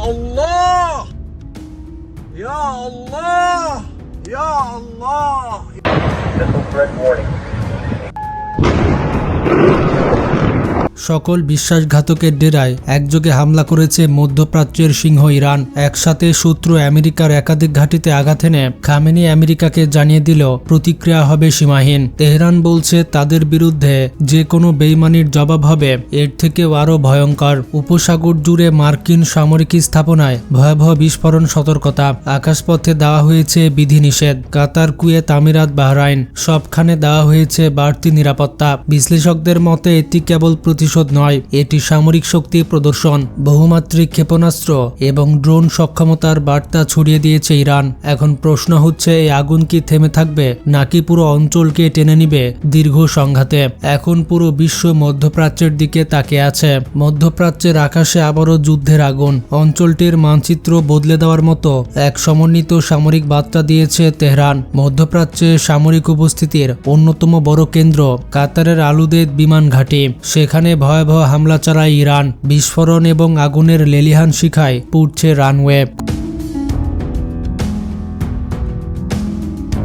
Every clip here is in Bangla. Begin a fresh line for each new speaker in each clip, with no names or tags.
Allah! Ya Allah! Ya Allah!
Missile threat warning.
সকল বিশ্বাসঘাতকের ডেরায় একযোগে হামলা করেছে মধ্যপ্রাচ্যের সিংহ ইরান। একসাথে শত্রু আমেরিকার একাধিক ঘাঁটিতে আঘাত এনে খামেনি আমেরিকাকে জানিয়ে দিল প্রতিক্রিয়া হবে সীমাহীন। তেহরান বলছে তাদের বিরুদ্ধে যে কোনো বেইমানির জবাব হবে এর থেকেও আরও ভয়ঙ্কর। উপসাগর জুড়ে মার্কিন সামরিক স্থাপনায় ভয়াবহ বিস্ফোরণ সতর্কতা। আকাশপথে দেওয়া হয়েছে বিধিনিষেধ। কাতার, কুয়েত, আমিরাত, বাহরাইন সবখানে দেওয়া হয়েছে বাড়তি নিরাপত্তা। বিশ্লেষকদের মতে এটি কেবল প্রতিশোধ নয়, এটি সামরিক শক্তি প্রদর্শন। বহুমাত্রিক ক্ষেপণাস্ত্র এবং ড্রোন সক্ষমতার বার্তা ছড়িয়ে দিয়েছে ইরান। এখন প্রশ্ন হচ্ছে, এই আগুন কি থেমে থাকবে নাকি পুরো অঞ্চলকে টেনে নিবে দীর্ঘ সংঘাতে? এখন পুরো বিশ্ব মধ্যপ্রাচ্যের দিকে তাকিয়ে আছে। মধ্যপ্রাচ্যের আকাশে আবারও যুদ্ধের আগুন। অঞ্চলটির মানচিত্র বদলে দেওয়ার মতো এক সমন্বিত সামরিক বার্তা দিয়েছে তেহরান। মধ্যপ্রাচ্যে সামরিক উপস্থিতির অন্যতম বড় কেন্দ্র কাতারের আলুদেদ বিমান ঘাঁটি। সেখানে ভয়াবহ হামলা চালায় ইরান। বিস্ফোরণ এবং আগুনের লেলিহান শিখায় পুড়ছে রানওয়ে।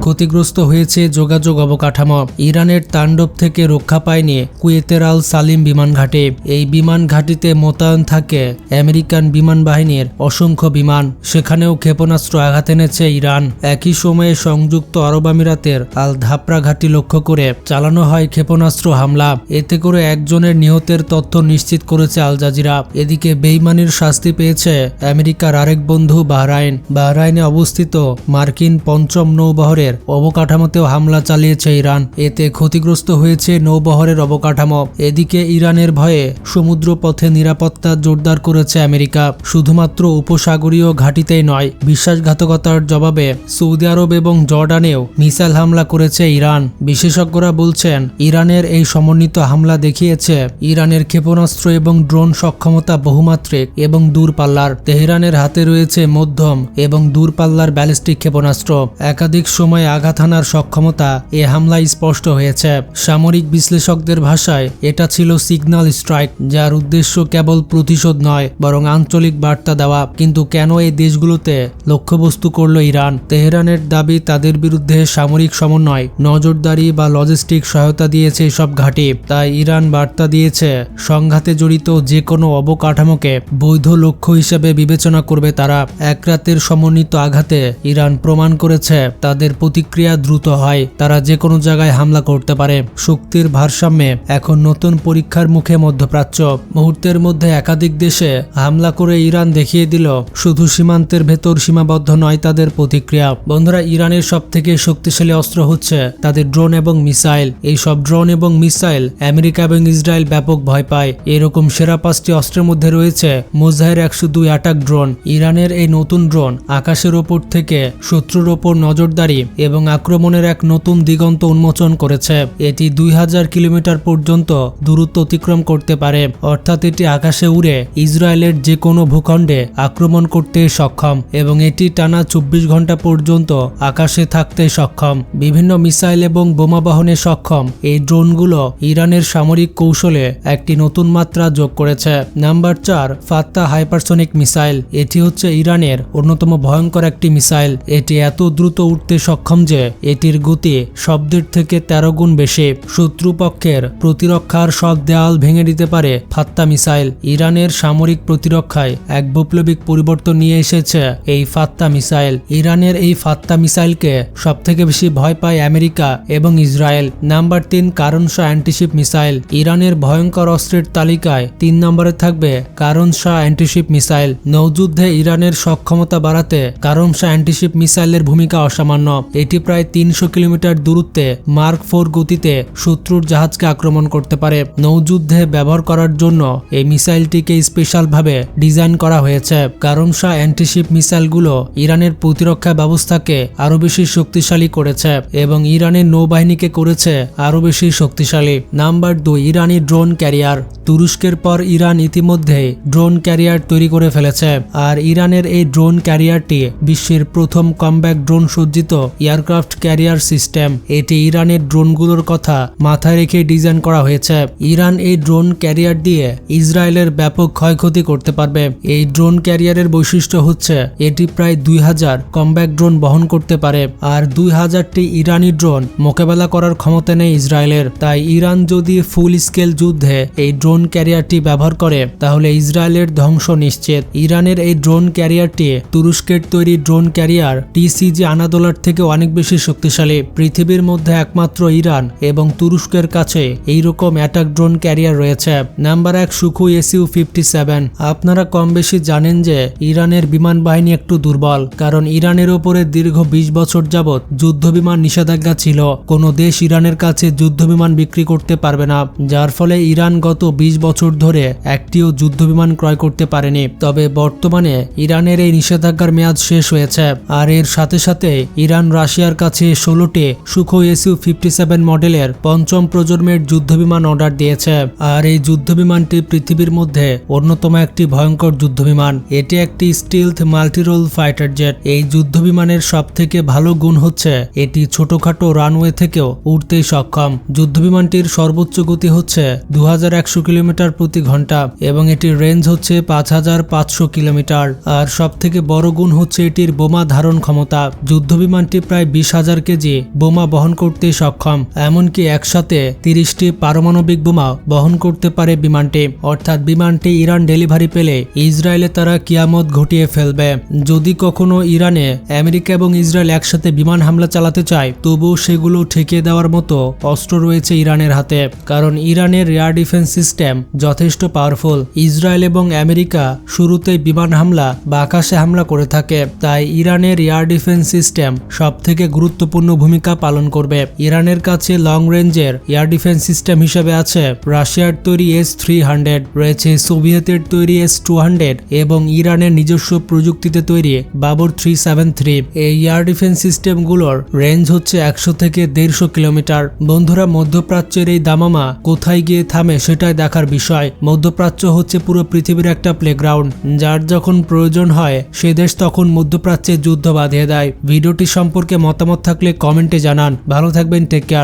ক্ষতিগ্রস্ত হয়েছে যোগাযোগ অবকাঠামো। ইরানের তাণ্ডব থেকে রক্ষা পায়নি কুয়েতের আল সালিম বিমান ঘাঁটি। এই বিমান ঘাঁটিতে মোতায়েন থাকে আমেরিকান বিমান বাহিনীর অসংখ্য বিমান। সেখানেও ক্ষেপণাস্ত্র আঘাত এনেছে ইরান। একই সময়ে সংযুক্ত আরব আমিরাতের আল ধাপরা ঘাঁটি লক্ষ্য করে চালানো হয় ক্ষেপণাস্ত্র হামলা। এতে করে একজনের নিহতের তথ্য নিশ্চিত করেছে আল জাজিরা। এদিকে বেইমানির শাস্তি পেয়েছে আমেরিকার আরেক বন্ধু বাহরাইন। বাহরাইনে অবস্থিত মার্কিন পঞ্চম নৌবহরের অবকাঠামোতেও হামলা চালিয়েছে ইরান। এতে ক্ষতিগ্রস্ত হয়েছে নৌবহরের অবকাঠামো। এদিকে ইরানের ভয়ে সমুদ্র পথে নিরাপত্তা জোরদার করেছে আমেরিকা। শুধুমাত্র উপসাগরীয় ঘাঁটিতেই নয়, বিশ্বাসঘাতকতার জবাবে সৌদি আরব এবং জর্ডানেও মিসাইল হামলা করেছে ইরান। বিশেষজ্ঞরা বলছেন, ইরানের এই সমন্বিত হামলা দেখিয়েছে ইরানের ক্ষেপণাস্ত্র এবং ড্রোন সক্ষমতা বহুমাত্রিক এবং দূরপাল্লার। তেহরানের হাতে রয়েছে মধ্যম এবং দূরপাল্লার ব্যালিস্টিক ক্ষেপণাস্ত্র। একাধিক সময় আঘাত হানার সক্ষমতা এ হামলায় স্পষ্ট হয়েছে। সামরিক বিশ্লেষকদের ভাষায় এটা ছিল সিগন্যাল স্ট্রাইক, যার উদ্দেশ্য কেবল প্রতিশোধ নয় বরং আঞ্চলিক বার্তা দেওয়া। কিন্তু কেন এই দেশগুলোতে লক্ষ্যবস্তু করল ইরান? তেহরানের দাবি তাদের বিরুদ্ধে সামরিক সমন্বয়, নজরদারি বা লজিস্টিক সহায়তা দিয়েছে এসব ঘাঁটি। তাই ইরান বার্তা দিয়েছে, সংঘাতে জড়িত যে কোনো অবকাঠামোকে বৈধ লক্ষ্য হিসেবে বিবেচনা করবে তারা। এক রাতের সমন্বিত আঘাতে ইরান প্রমাণ করেছে তাদের প্রতিক্রিয়া দ্রুত হয়। তারা যে কোনো জায়গায় হামলা করতে পারে। শক্তির ভারসাম্যে এখন নতুন পরীক্ষার মুখে মধ্যপ্রাচ্য। মুহূর্তের মধ্যে একাধিক দেশে হামলা করে ইরান দেখিয়ে দিল শুধু সীমান্তের ভেতর সীমাবদ্ধ নয় তাদের প্রতিক্রিয়া। বন্ধুরা, ইরানের সবথেকে শক্তিশালী অস্ত্র হচ্ছে তাদের ড্রোন এবং মিসাইল। এই সব ড্রোন এবং মিসাইল আমেরিকা এবং ইসরায়েল ব্যাপক ভয় পায়। এরকম সেরা 5টি অস্ত্রের মধ্যে রয়েছে মোজাহের 102 অ্যাটাক ড্রোন। ইরানের এই নতুন ড্রোন আকাশের ওপর থেকে শত্রুর ওপর নজরদারি এবং আক্রমণের এক নতুন দিগন্ত উন্মোচন করেছে। এটি 2000 কিলোমিটার পর্যন্ত দূরত্ব অতিক্রম করতে পারে, অর্থাৎ এটি আকাশে উড়ে ইসরায়েলের যে কোনো ভূখণ্ডে আক্রমণ করতে সক্ষম এবং এটি টানা 24 ঘন্টা পর্যন্ত আকাশে থাকতে সক্ষম। বিভিন্ন মিসাইল এবং বোমা বহনে সক্ষম এই ড্রোনগুলো ইরানের সামরিক কৌশলে একটি নতুন মাত্রা যোগ করেছে। Number 4, Fattah hypersonic missile. এটি হচ্ছে ইরানের অন্যতম ভয়ঙ্কর একটি মিসাইল। এটি এত দ্রুত উঠতে সক্ষম যে এটির গতি শব্দের থেকে 13 গুণ বেশি। শত্রুপক্ষের প্রতিরক্ষার সব দেয়াল ভেঙে দিতে পারে ফাত্তা মিসাইল। ইরানের সামরিক প্রতিরক্ষায় এক বৈপ্লবিক পরিবর্তন নিয়ে এসেছে এই ফাত্তা মিসাইল। ইরানের এই ফাত্তা মিসাইলকে সবথেকে বেশি ভয় পায় আমেরিকা এবং ইসরায়েল। নাম্বার 3, কারণ শাহ অ্যান্টিশিপ মিসাইল। ইরানের ভয়ঙ্কর অস্ত্রের তালিকায় 3 নম্বরে থাকবে কারণ শাহ অ্যান্টিশিপ মিসাইল। নৌযুদ্ধে ইরানের সক্ষমতা বাড়াতে কারণ শাহ অ্যান্টিশিপ মিসাইলের ভূমিকা অসামান্য। এটি প্রায় 300 কিলোমিটার দূরত্বে মার্ক 4 গতিতে শত্রুর জাহাজকে আক্রমণ করতে পারে। নৌযুদ্ধে ব্যবহার করার জন্য এই মিসাইলটিকে স্পেশালভাবে ডিজাইন করা হয়েছে। কারণ শাহ অ্যান্টিশিপ মিসাইলগুলো ইরানের প্রতিরক্ষা ব্যবস্থাকে আরো বেশি শক্তিশালী করেছে এবং ইরানের নৌবাহিনীকে করেছে আরো বেশি শক্তিশালী। নাম্বার 2, ইরানি ড্রোন ক্যারিয়ার। তুরস্কের পর ইরান ইতিমধ্যেই ড্রোন ক্যারিয়ার তৈরি করে ফেলেছে। আর ইরানের এই ড্রোন ক্যারিয়ারটি বিশ্বের প্রথম কমব্যাক ড্রোন সজ্জিত এয়ারক্রাফট ক্যারিয়ার সিস্টেম। এটি ইরানের ড্রোনগুলোর কথা মাথায় রেখে ডিজাইন করা হয়েছে। ইরান এই ড্রোন ক্যারিয়ার দিয়ে ইসরায়েলের ব্যাপক ক্ষয়ক্ষতি করতে পারবে। এই ড্রোন ক্যারিয়ারের বৈশিষ্ট্য হচ্ছে এটি প্রায় 2000 কমব্যাট ড্রোন বহন করতে পারে, আর 2000টি ইরানি ড্রোন মোকাবেলা করার ক্ষমতা নেই ইসরায়েলের। তাই ইরান যদি ফুল স্কেল যুদ্ধে এই ড্রোন ক্যারিয়ারটি ব্যবহার করে তাহলে ইসরায়েলের ধ্বংস নিশ্চিত। ইরানের এই ড্রোন ক্যারিয়ারটি তুরস্কের তৈরি ড্রোন ক্যারিয়ার টিসিজি আনাদোলার থেকে অনেক বেশি শক্তিশালী। পৃথিবীর মধ্যে একমাত্র ইরান এবং তুরস্কের কাছে এইরকম অ্যাটাক ড্রোন ক্যারিয়ার রয়েছে। Number 1 Sukhoi SU-57। আপনারা কম বেশি জানেন যে ইরানের বিমান বাহিনী একটু দুর্বল, কারণ ইরানের ওপরে দীর্ঘ 20 বছর যাবৎ যুদ্ধ বিমান নিষেধাজ্ঞা ছিল। কোনো দেশ ইরানের কাছে যুদ্ধ বিমান বিক্রি করতে পারবে না, যার ফলে ইরান গত 20 বছর ধরে একটিও যুদ্ধ বিমান ক্রয় করতে পারেনি। তবে বর্তমানে ইরানের এই নিষেধাজ্ঞার মেয়াদ শেষ হয়েছে, আর এর সাথে সাথে ইরান রাশিয়ার কাছে 16টি সুখোই SU-57 মডেলের পঞ্চম প্রজন্মের যুদ্ধ বিমান অর্ডার দিয়েছে। আর এই যুদ্ধ বিমানটি পৃথিবীর মধ্যে অন্যতম একটি ভয়ঙ্কর যুদ্ধ বিমান। এটি একটি স্টিলথ মাল্টিরোল ফাইটার জেট। এই যুদ্ধ বিমানের সব থেকে ভালো গুণ হচ্ছে এটি ছোটখাটো রানওয়ে থেকেও উড়তেই সক্ষম। যুদ্ধ বিমানটির সর্বোচ্চ গতি হচ্ছে 2100 কিলোমিটার প্রতি ঘন্টা এবং এটির রেঞ্জ হচ্ছে 5500 কিলোমিটার। আর সব থেকে বড় গুণ হচ্ছে এটির বোমা ধারণ ক্ষমতা। যুদ্ধ বিমানটি প্রায় 20,000 কেজি বোমা বহন করতে সক্ষম। এমনকি একসাথে 30টি পারমাণবিক বোমা বহন করতে পারে বিমানটি। অর্থাৎ বিমানটি ইরান ডেলিভারি পেলে ইসরায়েলে তারা কিয়ামত ঘটিয়ে ফেলবে। যদি কখনো ইরানে আমেরিকা এবং ইসরায়েল একসাথে বিমান হামলা চালাতে চায়, তবুও সেগুলো ঠেকিয়ে দেওয়ার মতো অস্ত্র রয়েছে ইরানের হাতে, কারণ ইরানের এয়ার ডিফেন্স সিস্টেম যথেষ্ট পাওয়ারফুল। ইসরায়েল এবং আমেরিকা শুরুতেই বিমান হামলা বা আকাশে হামলা করে থাকে, তাই ইরানের এয়ার ডিফেন্স সিস্টেম সব থেকে গুরুত্বপূর্ণ ভূমিকা পালন করবে। ইরানের কাছে লং রেঞ্জের এয়ার ডিফেন্স সিস্টেম হিসেবে আছে রাশিয়ার তৈরি S-300, রয়েছে সোভিয়েতের তৈরি S-200 এবং ইরানের নিজস্ব প্রযুক্তিতে তৈরি বাবর 373। এই এয়ার ডিফেন্স সিস্টেমগুলোর রেঞ্জ হচ্ছে 100 থেকে 150 কিলোমিটার। বন্ধুরা, মধ্যপ্রাচ্যের এই দামামা কোথায় গিয়ে থামে সেটাই দেখার বিষয়। মধ্যপ্রাচ্য হচ্ছে পুরো পৃথিবীর একটা প্লেগ্রাউন্ড, যার যখন প্রয়োজন হয় সে দেশ তখন মধ্যপ্রাচ্যে যুদ্ধ বাঁধিয়ে দেয়। ভিডিওটি সম্পর্কে মতামত থাকলে কমেন্টে জানান। ভালো থাকবেন, টেক কেয়ার।